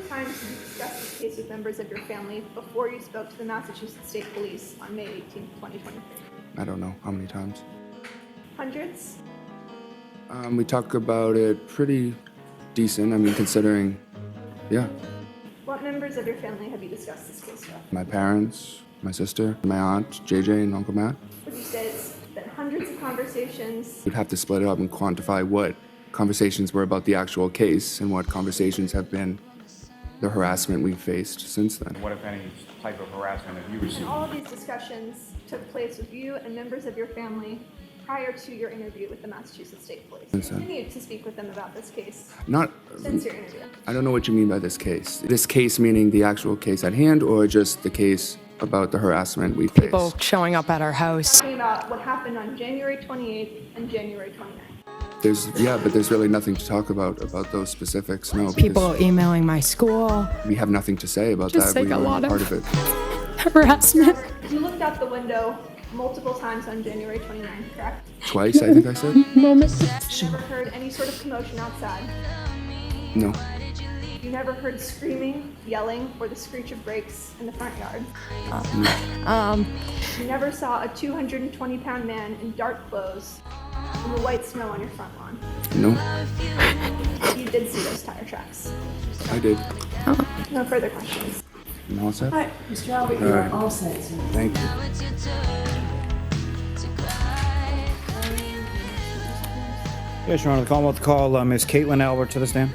times did you discuss this case with members of your family before you spoke to the Massachusetts State Police on May 18, 2023? I don't know how many times. Hundreds? We talk about it pretty decent, I mean, considering, yeah. What members of your family have you discussed this case with? My parents, my sister, my aunt, JJ, and Uncle Matt. Would you say it's been hundreds of conversations? We'd have to split it up and quantify what conversations were about the actual case and what conversations have been the harassment we've faced since then. What, if any, type of harassment have you received? And all of these discussions took place with you and members of your family prior to your interview with the Massachusetts State Police. You continued to speak with them about this case since your interview. I don't know what you mean by this case. This case meaning the actual case at hand or just the case about the harassment we faced? People showing up at our house. Talking about what happened on January 28th and January 29th. But there's really nothing to talk about those specifics, no. People emailing my school. We have nothing to say about Just that. like We a weren't lot part of of it. harassment. You looked out the window multiple times on January 29th, correct? Twice, I think I said? You never heard any sort of commotion outside? No. You never heard screaming, yelling, or the screech of brakes in the front yard? You never saw a 220-pound man in dark clothes in the white snow on your front lawn? No. You did see those tire tracks. I did. No further questions. I'm all set? All right, Mr. Albert, you are all set, sir. Thank you. Yes, Your Honor, the Commonwealth call Ms. Caitlyn Albert to the stand.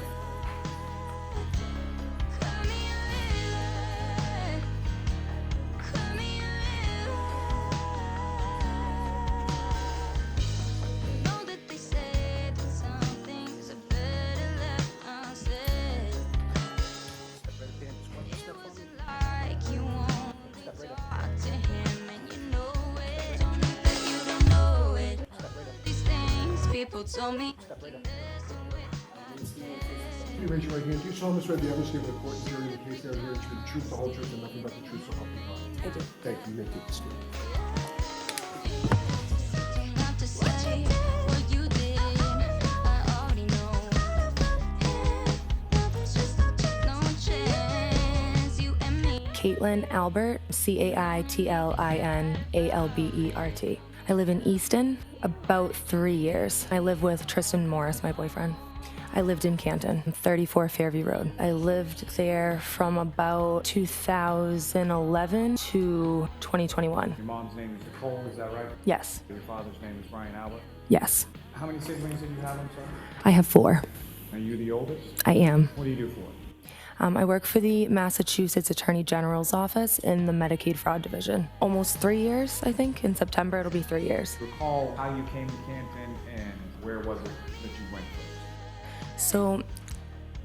People told me. You raise your right hand. Do you solemnly swear the evidence given in the court and jury in the case now hearing to be the truth, the whole truth, and nothing but the truth, so help you God? I do. Thank you. You may take the stand. Not to say what you did, I already know. There's just no chance, you and me. Caitlyn Albert, Caitlin Albert. I live in Easton, about 3 years. I live with Tristan Morris, my boyfriend. I lived in Canton, 34 Fairview Road. I lived there from about 2011 to 2021. Your mom's name is Nicole, is that right? Yes. Your father's name is Brian Albert. Yes. How many siblings did you have, I'm sorry? I have 4. Are you the oldest? I am. What do you do for it? I work for the Massachusetts Attorney General's office in the Medicaid Fraud Division. Almost 3 years, I think. In September, it'll be 3 years. Recall how you came to Canton and where was it that you went first? So,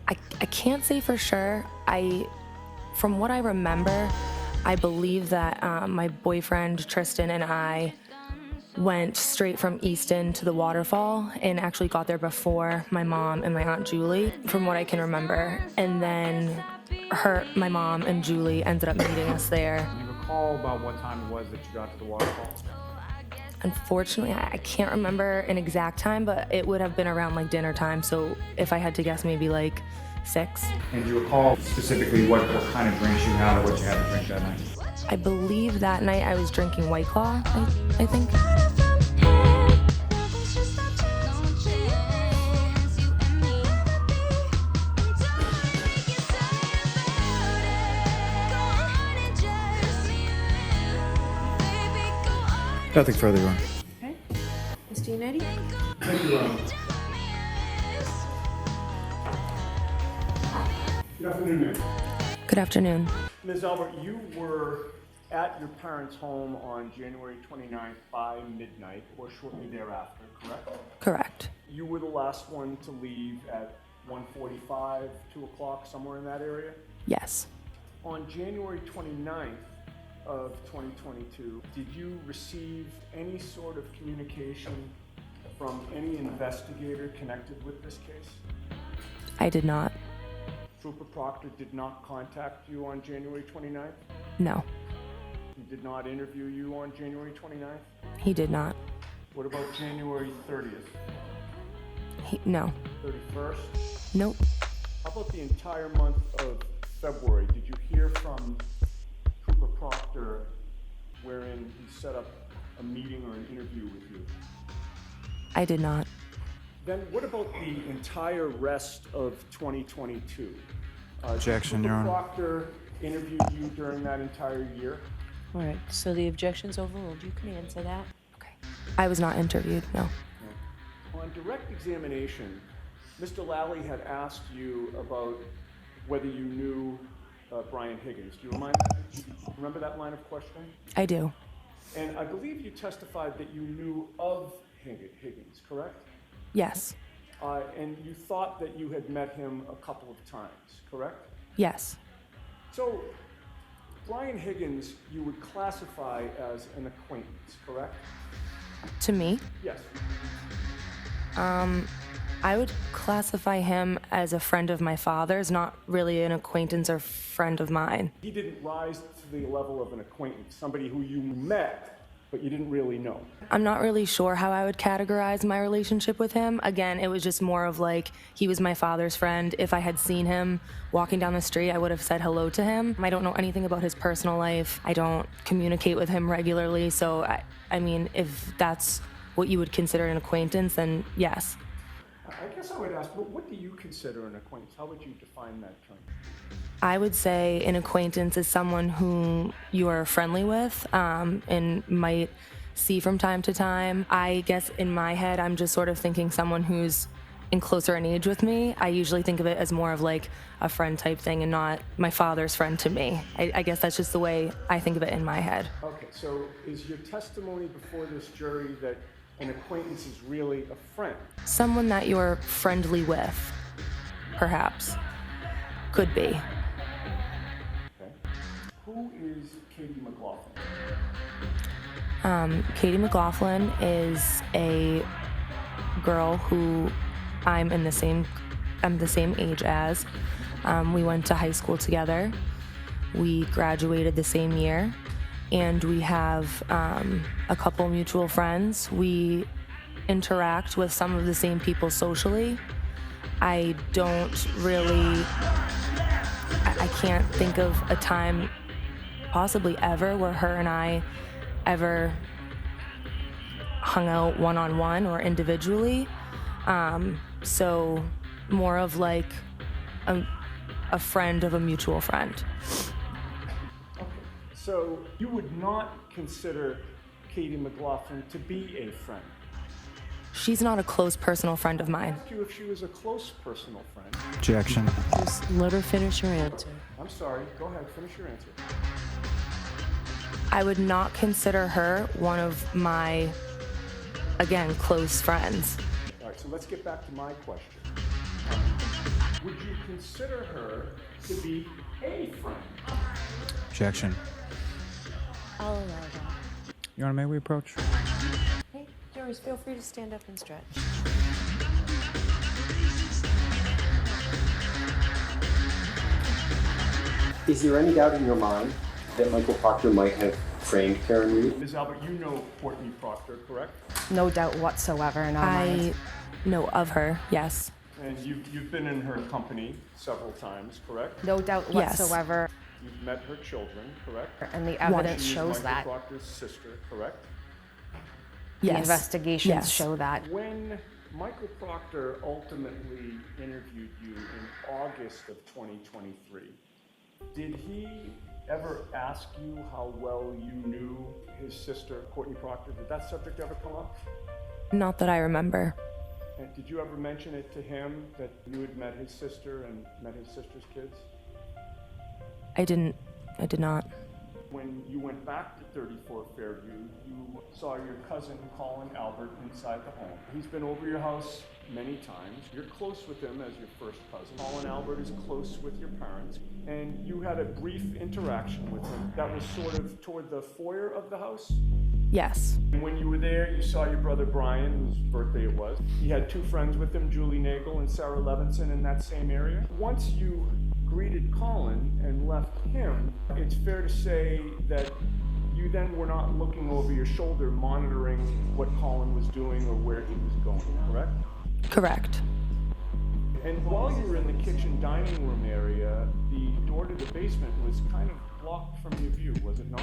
I can't say for sure. From what I remember, I believe that my boyfriend Tristan and I went straight from Easton to the waterfall and actually got there before my mom and my Aunt Julie, from what I can remember. And then my mom and Julie ended up meeting us there. Do you recall about what time it was that you got to the waterfall? Unfortunately, I can't remember an exact time, but it would have been around like dinner time. So if I had to guess, maybe like 6. And do you recall specifically what kind of drinks you had or what you had to drink that night? I believe that night I was drinking White Claw, I think. Nothing further, Your Honor. Okay. Mr. Unity? Thank you, Your Honor. Good afternoon, ma'am. Good afternoon. Ms. Albert, you were at your parents' home on January 29th by midnight or shortly thereafter, correct? Correct. You were the last one to leave at 1:45, 2 o'clock, somewhere in that area? Yes. On January 29th of 2022, did you receive any sort of communication from any investigator connected with this case? I did not. Trooper Proctor did not contact you on January 29th? No. He did not interview you on January 29th? He did not. What about January 30th? No. 31st? Nope. How about the entire month of February, did you hear from Trooper Proctor wherein he set up a meeting or an interview with you? I did not. Then what about the entire rest of 2022? Objection, did Your Trooper Honor. Proctor interviewed you during that entire year? All right, so the objection's overruled. You can answer that. Okay. I was not interviewed, no. On direct examination, Mr. Lally had asked you about whether you knew Brian Higgins. Do you remember that line of questioning? I do. And I believe you testified that you knew of Higgins, correct? Yes. And you thought that you had met him a couple of times, correct? Yes. So, Brian Higgins, you would classify as an acquaintance, correct? To me, Yes. I would classify him as a friend of my father's, not really an acquaintance or friend of mine. He didn't rise to the level of an acquaintance, somebody who you met, but you didn't really know. I'm not really sure how I would categorize my relationship with him. Again, it was just more of like, he was my father's friend. If I had seen him walking down the street, I would have said hello to him. I don't know anything about his personal life. I don't communicate with him regularly. So, I mean, if that's what you would consider an acquaintance, then yes. I guess I would ask, what do you consider an acquaintance? How would you define that term? I would say an acquaintance is someone who you are friendly with and might see from time to time. I guess in my head, I'm just sort of thinking someone who's in closer in age with me. I usually think of it as more of like a friend type thing and not my father's friend to me. I guess that's just the way I think of it in my head. Okay, so is your testimony before this jury that an acquaintance is really a friend? Someone that you're friendly with, perhaps. Could be. Okay. Who is Katie McLaughlin? Katie McLaughlin is a girl who I'm the same age as. We went to high school together. We graduated the same year, and we have a couple mutual friends. We interact with some of the same people socially. I can't think of a time, possibly ever, where her and I ever hung out one-on-one or individually. So more of like a friend of a mutual friend. Okay, so you would not consider Katie McLaughlin to be a friend? She's not a close personal friend of mine. I asked you if she was a close personal friend. Objection. Just let her finish her answer. I'm sorry, go ahead, finish your answer. I would not consider her one of my, again, close friends. All right, so let's get back to my question. Would you consider her to be a friend? Objection. I'll allow that. Your Honor, may we approach? Hey, jurors, feel free to stand up and stretch. Is there any doubt in your mind that Michael Proctor might have framed Karen Reed? Ms. Albert, you know Courtney Proctor, correct? No doubt whatsoever in our minds. I know of her, yes. And you've been in her company several times, correct? No doubt Yes. whatsoever. You've met her children, correct? And the evidence She is shows Michael that. Proctor's sister, correct? Yes. The investigations Yes. show that. When Michael Proctor ultimately interviewed you in August of 2023, did he ever ask you how well you knew his sister, Courtney Proctor? Did that subject ever come up? Not that I remember. And did you ever mention it to him that you had met his sister and met his sister's kids? I did not. When you went back to 34 Fairview, you saw your cousin, Colin Albert, inside the home. He's been over your house many times. You're close with him as your first cousin. Colin Albert is close with your parents. And you had a brief interaction with him that was sort of toward the foyer of the house. Yes. And when you were there, you saw your brother Brian, whose birthday it was. He had two friends with him, Julie Nagel and Sarah Levinson, in that same area. Once you greeted Colin and left him, it's fair to say that you then were not looking over your shoulder monitoring what Colin was doing or where he was going, correct? Correct. And while you were in the kitchen dining room area, the door to to the basement was kind of blocked from your view, was it not?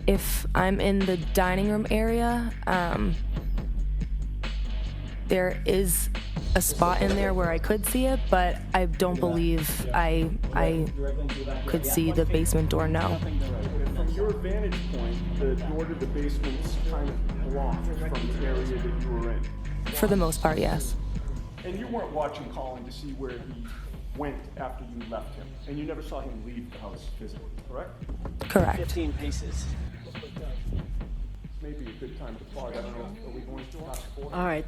If I'm in the dining room area, there is a spot in there where I could see it, but I don't believe I could see the basement door, no. From your vantage point, the door to the basement's kind of blocked from the area that you were in. For the most part, yes. And you weren't watching Colin to see where he went after you left him, and you never saw him leave the house physically, correct? Correct. 15 paces. Maybe a good time to pause. I don't know. Are we going to fast forward? All right,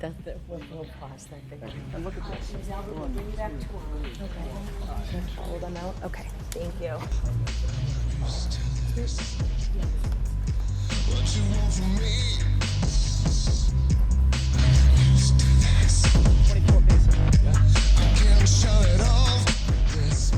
we'll pause then. Thank you. And look at this. Ms. Albert, we'll bring you back tomorrow. Okay. Follow them out? Okay, thank you. What you want from me? 24 paces. I can't shut it off. This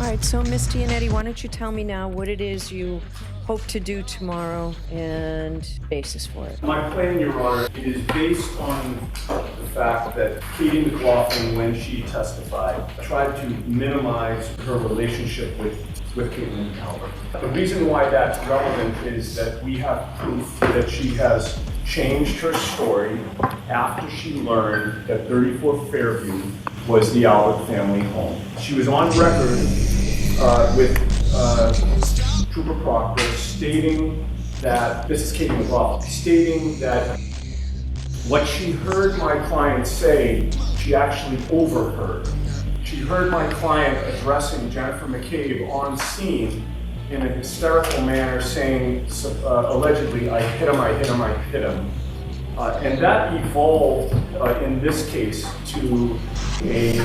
All right, so Misty and Eddie, why don't you tell me now what it is you hope to do tomorrow and basis for it? My plan, Your Honor, is based on the fact that Katie McLaughlin, when she testified, tried to minimize her relationship with Caitlyn Albert. The reason why that's relevant is that we have proof that she has changed her story after she learned that 34 Fairview was the Albert family home. She was on record with Trooper Proctor stating that, this is Katie McLaughlin, stating that what she heard my client say, she actually overheard. She heard my client addressing Jennifer McCabe on scene in a hysterical manner saying, allegedly, I hit him, I hit him, I hit him. And that evolved in this case to a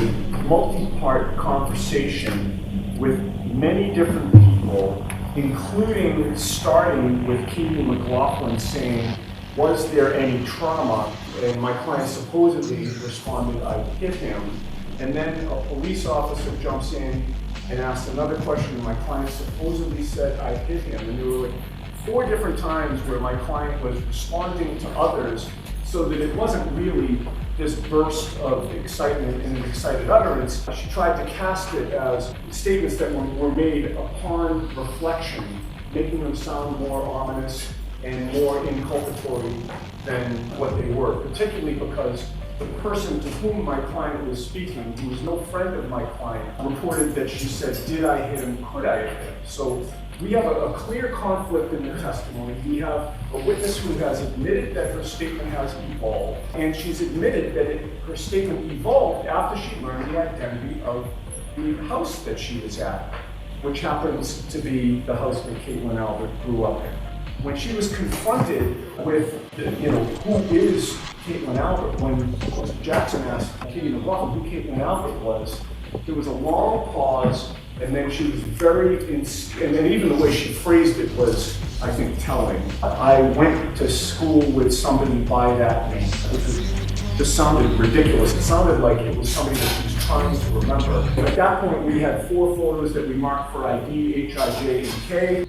multi-part conversation with many different people, including starting with Katie McLaughlin saying, was there any trauma? And my client supposedly responded, I hit him. And then a police officer jumps in and asks another question. My client supposedly said, I hit him. And there were like 4 different times where my client was responding to others so that it wasn't really this burst of excitement and an excited utterance. She tried to cast it as statements that were made upon reflection, making them sound more ominous and more inculpatory than what they were, particularly because the person to whom my client was speaking, who was no friend of my client, reported that she said, did I hit him, could I hit him? So we have a clear conflict in the testimony. We have a witness who has admitted that her statement has evolved, and she's admitted that her statement evolved after she learned the identity of the house that she was at, which happens to be the house that Caitlyn Albert grew up in. When she was confronted with, who is Caitlyn Albert, when Jackson asked Katie McLaughlin who Caitlyn Albert was, there was a long pause, and then she was and then even the way she phrased it was, I think, telling. I went to school with somebody by that name, which just sounded ridiculous. It sounded like it was somebody that she was trying to remember. And at that point, we had 4 photos that we marked for ID, H, I, J, and K.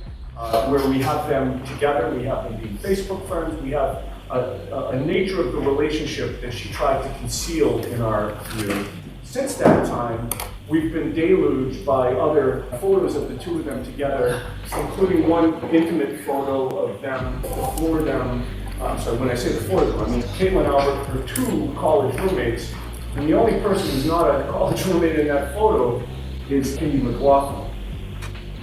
Where we have them together, we have them being Facebook friends, we have a nature of the relationship that she tried to conceal in our view. Since that time, we've been deluged by other photos of the 2 of them together, including one intimate photo of them, the 4 of them. I'm sorry, when I say the 4 of them, I mean Caitlyn Albert, her 2 college roommates, and the only person who's not a college roommate in that photo is Katie McLaughlin.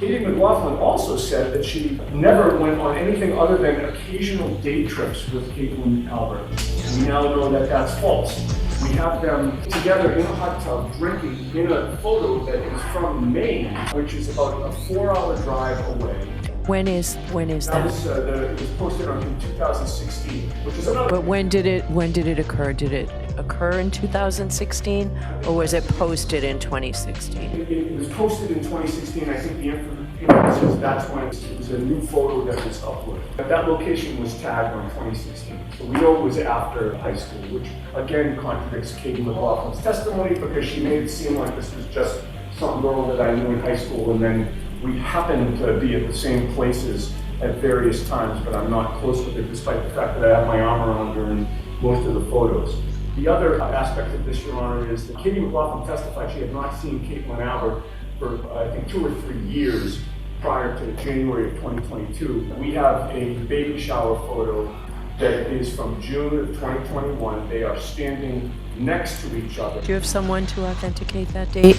Katie McLaughlin also said that she never went on anything other than occasional day trips with Caitlyn Albert. We now know that that's false. We have them together in a hot tub drinking in a photo that is from Maine, which is about a 4-hour drive away. When is that? It was posted in 2016, which is another. But when did it occur? Did it occur in 2016, or was it posted in 2016? It was posted in 2016. I think the information says that's when it was a new photo that was uploaded. But that location was tagged on 2016, so we know it was after high school, which again contradicts Katie McLaughlin's testimony because she made it seem like this was just some girl that I knew in high school, and then we happened to be at the same places at various times, but I'm not close with her, despite the fact that I have my arm around her in most of the photos. The other aspect of this, Your Honor, is that Katie McLaughlin testified she had not seen Caitlyn Albert for, I think, 2 or 3 years prior to January of 2022. We have a baby shower photo that is from June of 2021. They are standing next to each other. Do you have someone to authenticate that date?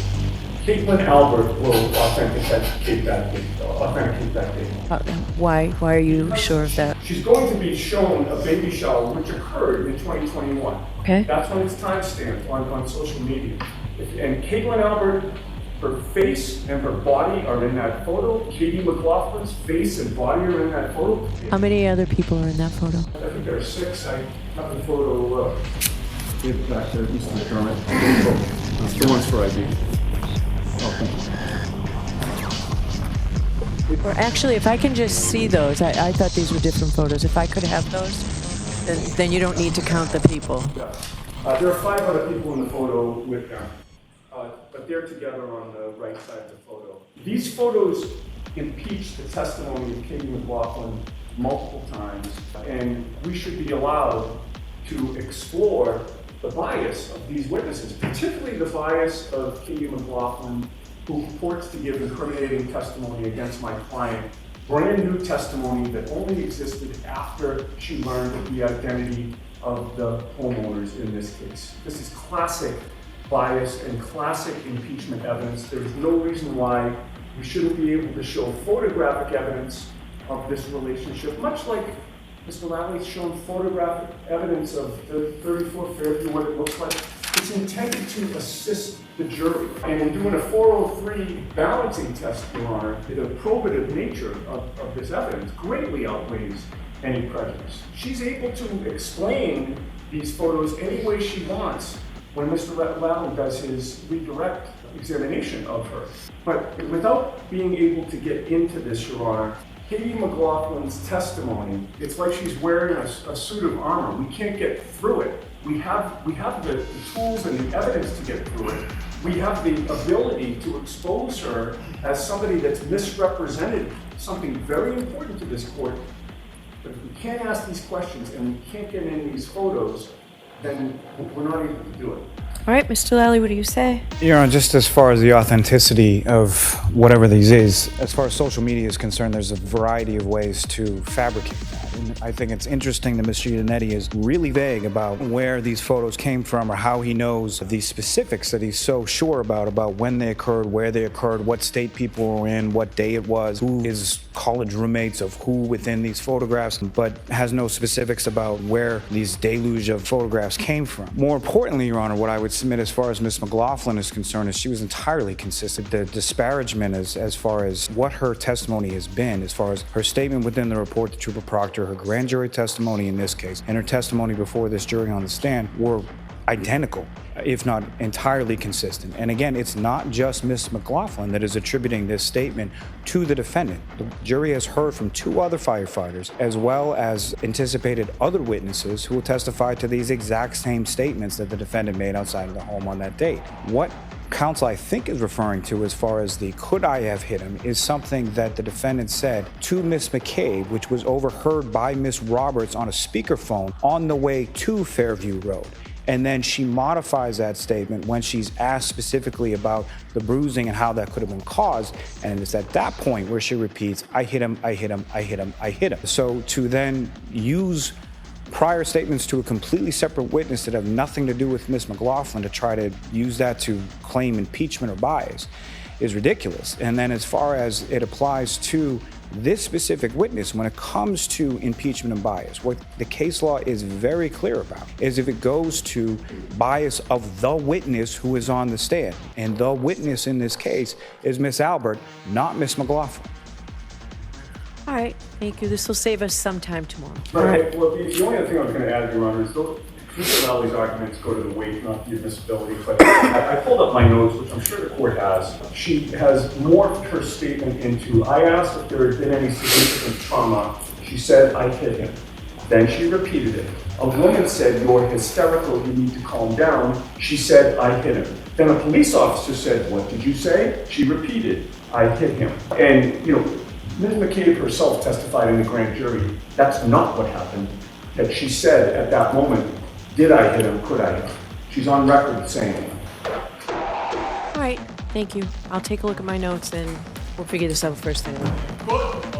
Caitlyn Albert will authenticate that date. Why are you sure of that? She's going to be shown a baby shower which occurred in 2021. Okay. That's when it's timestamped on social media. And Caitlyn Albert, her face and her body are in that photo. Katie McLaughlin's face and body are in that photo. How many other people are in that photo? I think there are 6. I have the photo. Give back there, Mr. McDermott. The ones for ID. Or actually, if I can just see those, I thought these were different photos. If I could have those, then you don't need to count the people. Yeah. There are 5 other people in the photo with them, but they're together on the right side of the photo. These photos impeach the testimony of Katie McLaughlin multiple times, and we should be allowed to explore the bias of these witnesses, particularly the bias of Katie McLaughlin, who purports to give incriminating testimony against my client, brand new testimony that only existed after she learned of the identity of the homeowners in this case. This is classic bias and classic impeachment evidence. There's no reason why we shouldn't be able to show photographic evidence of this relationship, much like Mr. Lally's shown photographic evidence of the 34 Fairview, what it looks like. It's intended to assist the jury. And in doing a 403 balancing test, Your Honor, the probative nature of this evidence greatly outweighs any prejudice. She's able to explain these photos any way she wants when Mr. Lally does his redirect examination of her. But without being able to get into this, Your Honor, Katie McLaughlin's testimony, it's like she's wearing a suit of armor. We can't get through it. We have the tools and the evidence to get through it. We have the ability to expose her as somebody that's misrepresented something very important to this court. But if we can't ask these questions and we can't get in these photos, then we're not able to do it. All right, Mr. Lally, what do you say? You know, just as far as the authenticity of whatever these is, as far as social media is concerned, there's a variety of ways to fabricate that. And I think it's interesting that Mr. Giannetti is really vague about where these photos came from or how he knows the specifics that he's so sure about when they occurred, where they occurred, what state people were in, what day it was, who is college roommates of who within these photographs, but has no specifics about where these deluge of photographs came from. More importantly, Your Honor, what I would submit as far as Ms. McLaughlin is concerned is she was entirely consistent. The disparagement as far as what her testimony has been, as far as her statement within the report to Trooper Proctor, her grand jury testimony in this case, and her testimony before this jury on the stand were identical, if not entirely consistent. And again, it's not just Ms. McLaughlin that is attributing this statement to the defendant. The jury has heard from 2 other firefighters, as well as anticipated other witnesses who will testify to these exact same statements that the defendant made outside of the home on that date. What counsel I think is referring to as far as the could I have hit him is something that the defendant said to Miss McCabe, which was overheard by Miss Roberts on a speakerphone on the way to Fairview Road. And then she modifies that statement when she's asked specifically about the bruising and how that could have been caused. And it's at that point where she repeats, I hit him, I hit him, I hit him, I hit him. So to then use prior statements to a completely separate witness that have nothing to do with Ms. McLaughlin to try to use that to claim impeachment or bias is ridiculous. And then as far as it applies to this specific witness, when it comes to impeachment and bias, what the case law is very clear about is if it goes to bias of the witness who is on the stand. And the witness in this case is Miss Albert, not Miss McLaughlin. All right, thank you. This will save us some time tomorrow. Right. Well, the only other thing I was going to add, Your Honor, is Mr. Lally's arguments go to the weight, not the admissibility. But I pulled up my notes, which I'm sure the court has. She has morphed her statement into, I asked if there had been any significant trauma. She said, I hit him. Then she repeated it. A woman said, you're hysterical, you need to calm down. She said, I hit him. Then a police officer said, what did you say? She repeated, I hit him. And, you know, Ms. McCabe herself testified in the grand jury, that's not what happened. That she said at that moment, Did I hit him? Could I have? She's on record saying it. All right, thank you. I'll take a look at my notes and we'll figure this out first thing.